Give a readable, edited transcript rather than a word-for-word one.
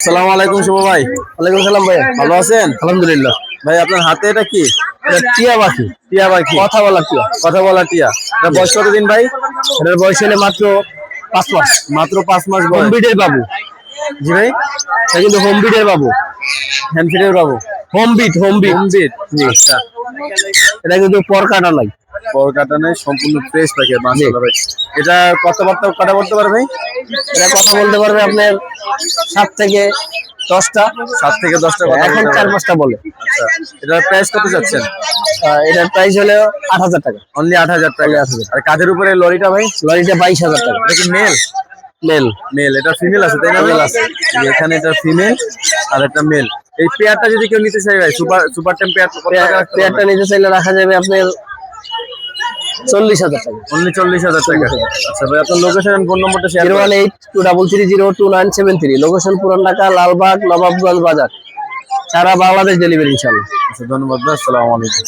আসসালামু আলাইকুম শুভ ভাই। ওয়ালাইকুম সালাম ভাই। ভালো আছেন? আলহামদুলিল্লাহ। ভাই আপনার হাতে এটা কি? এটা টিয়া পাখি, টিয়া পাখি, কথা বলা টিয়া। কথা বলা টিয়া। এটা বয়স কতদিন ভাই? এটার বয়স হলে মাত্র 5 মাস। মাত্র 5 মাস হোম বয়স। বিডের বাবু। জি ভাই, এটা কিন্তু হোম বিডের বাবু। হ্যান্ডফিডের বাবু। হোম বিট, হোম বিট। হোম বিট। জি। আচ্ছা, এটা কিন্তু পর কাটা নাই। পর কাটা নেই, সম্পূর্ণ ফ্রেশ পাখি মাশাআল্লাহ ভাই। এটা কথাবার্তা কাটা বলতে পারে ভাই? এটা কথা বলতে পারবে আপনার 7 থেকে 10টা। 7 থেকে 10টা কথা এখন বলতে 4 পারে। 5টা বলে। আচ্ছা, এটার প্রাইস কত যাচ্ছেন? এটার প্রাইস হলো 8,000 টাকা। অনলি 8,000 টাকা। 8,000 আর কাঁধের উপরে লরিটা ভাই? লরিটা 22,000 টাকা। এটা কি মেল? মেল। মেল। এটা ফিমেল আছে তাই না? Female আছে। এখানে এটা ফিমেল আর একটা মেল। এই পেয়ারটা যদি কেউ নিতে চায় ভাই, সুপার সুপার টেম পেয়ার কত টাকা রাখতে পেয়ারটা পারবেন? নিতে চাইলে রাখা যাবে আপনার 40,000 টাকা। অনলি 40,000 টাকা। আচ্ছা ভাই, আপনার লোকেশন এন্ড ফোন নম্বরটা শেয়ার করুন। 01823302973। লোকেশন পুরান ঢাকা, লালবাগ, নবাবগঞ্জ বাজার। সারা বাংলাদেশ ডেলিভারি ইনশাআল্লাহ। আচ্ছা, ধন্যবাদ ভাই। আসসালামু আলাইকুম।